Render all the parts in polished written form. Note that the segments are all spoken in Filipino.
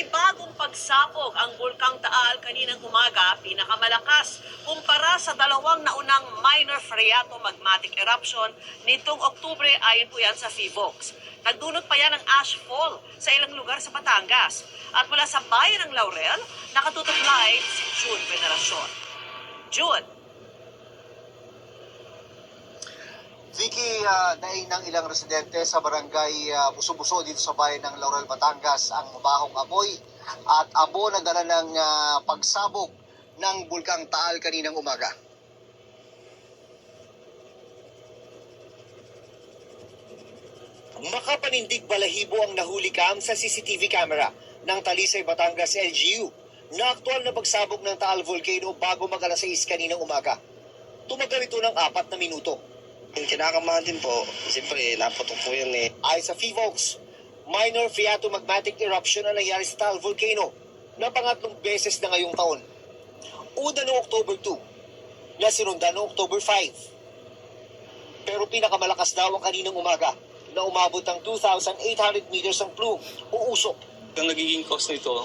May bagong pagsabog ang Bulkang Taal kaninang umaga, pinakamalakas kumpara sa dalawang naunang minor phreato magmatic eruption nitong Oktubre ayon po yan sa PHIVOLCS. Nagdunot pa yan ng ashfall sa ilang lugar sa Batangas. At mula sa bayan ng Laurel, nakatutok live si June Veneracion. June. Vicky, daing ng ilang residente sa barangay Buso-Buso dito sa bayan ng Laurel, Batangas ang mabahong amoy at abo na dala ng pagsabog ng Bulkang Taal kaninang umaga. Makapanindig balahibo ang nahuli cam sa CCTV camera ng Talisay, Batangas LGU na aktual na pagsabog ng Taal Volcano bago mag-alas 6 kaninang umaga. Tumagal ito ng 4 na minuto. Kinakamahan din po. Siyempre, napatok po yan eh. Ayon sa PHIVOLCS, minor phreatomagmatic eruption ang nangyari sa Taal Volcano na pangatlong beses na ngayong taon. Una noong October 2, na sinundan noong October 5. Pero pinakamalakas daw ang kaninang umaga na umabot ng 2,800 meters ang plume o usok. Ang nagiging cause nito,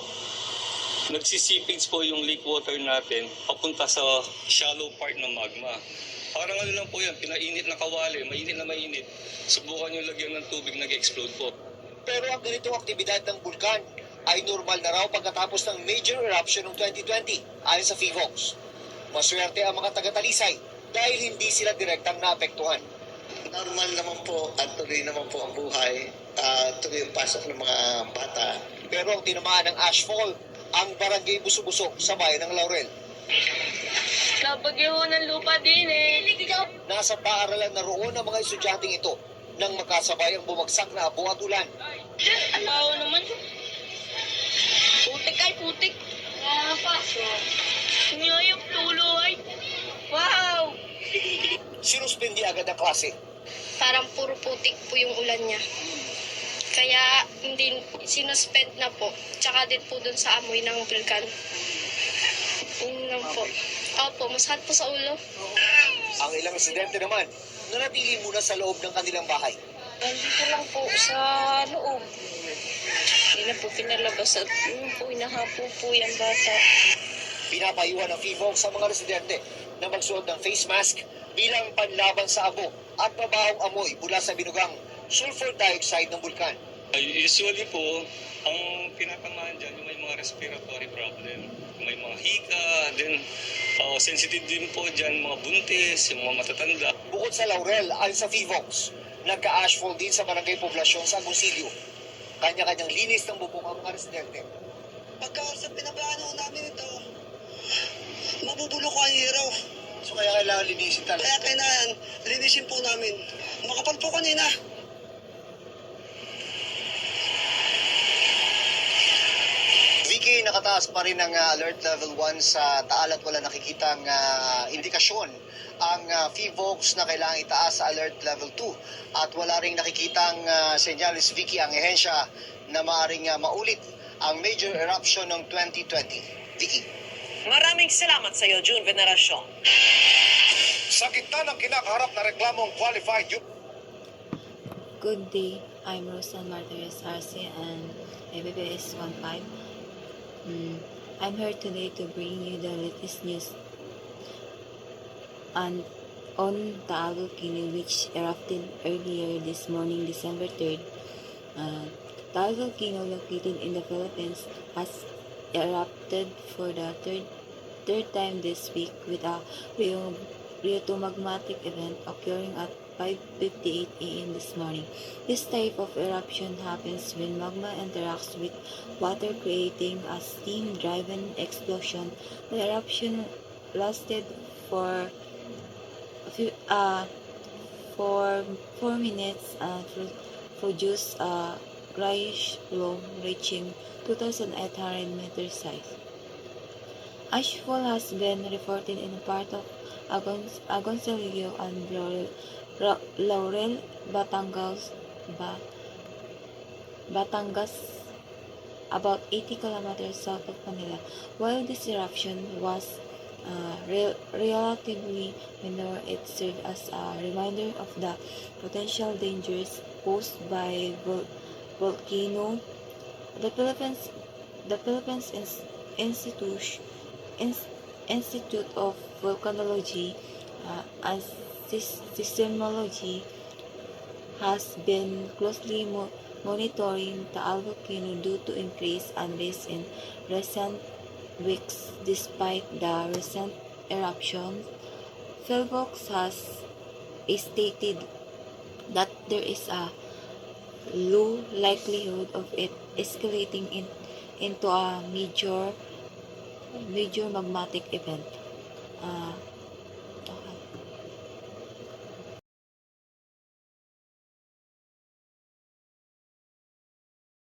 nagsisipage po yung lake water natin papunta sa shallow part ng magma. Parang ano lang po yan, pinainit na kawali, mainit na mainit. Subukan yung lagyan ng tubig, nag-explode po. Pero ang ganitong aktibidad ng bulkan ay normal na raw pagkatapos ng major eruption noong 2020 ayon sa PHIVOLCS. Maswerte ang mga taga-Talisay dahil hindi sila direktang naapektuhan. Normal naman po at tuloy naman po ang buhay. Tuloy yung pasok ng mga bata. Pero ang tinamaan ng ashfall ang barangay Buso-Buso sa bayan ng Laurel. Nabagyo ng lupa din eh. Nasa paaralan na roon ang mga estudyanteng ito nang magkasabay ang bumagsak na abo at ulan. Wow naman. Putik ay putik. Paso. Ngayong tulo ay. Wow! Sinuspindi agad ang klase. Parang puro putik po yung ulan niya. Kaya hindi sinuspend na po. Tsaka din po dun sa amoy ng vulkan. Yun lang po. Opo, masakit po sa ulo. Ang ilang residente naman, nanatili muna sa loob ng kanilang bahay. Nandito lang po sa loob. Hindi na po pinalabas at po inahapo po yung bata. Pinapayuhan ng PHIVOLCS sa mga residente na magsuot ng face mask bilang panlaban sa abo at mabahong amoy mula sa binugang sulfur dioxide ng bulkan. Usually po, ang pinatamahan dyan yung may mga respiratory problem. May mga hika, then sensitive din po dyan mga buntis, yung mga matatanda. Bukod sa Laurel, ayon sa PHIVOLCS, nagka-ashfall din sa barangay poblasyon sa Agoncillo. Kanya-kanyang linis ng bubong ang mga residente. Pagka sa pinaplano namin ito, mabubulok ko ang hero. So kaya kailangan linisin talaga. Kaya kailangan, linisin po namin. Makapal po kanina. Vicky, nakataas pa rin ang alert level 1 sa Taal at wala nakikitang indikasyon ang PHIVOLCS na kailangan itaas sa alert level 2 at wala ring nakikitang senyalis, Vicky, ang ehensya na maaring maulit ang major eruption ng 2020. Vicky. Maraming salamat sa iyo, June Veneracion. Sa gitna ng kinakaharap na reklamong qualified Good day, I'm Rosan Martires RC and ABBS 15. I'm here today to bring you the latest news on Taal Volcano, which erupted earlier this morning, December 3rd. Taal Volcano, located in the Philippines, has erupted for the third time this week with a phreatomagmatic event occurring at 5:58 a.m. this morning. This type of eruption happens when magma interacts with water, creating a steam-driven explosion. The eruption lasted for 4 minutes and produced a grayish plume reaching 2,800 meters size. Ashfall has been reported in part of Agoncillo and Laurel, Batangas, about 80 kilometers south of Manila. While this eruption was relatively minor, it served as a reminder of the potential dangers posed by volcano. The Philippines the Philippines Institute of Volcanology and Seismology has been closely monitoring Taal volcano due to increased unrest in recent weeks. Despite the recent eruption, Philvox has stated that there is a low likelihood of it escalating into a major magmatic event.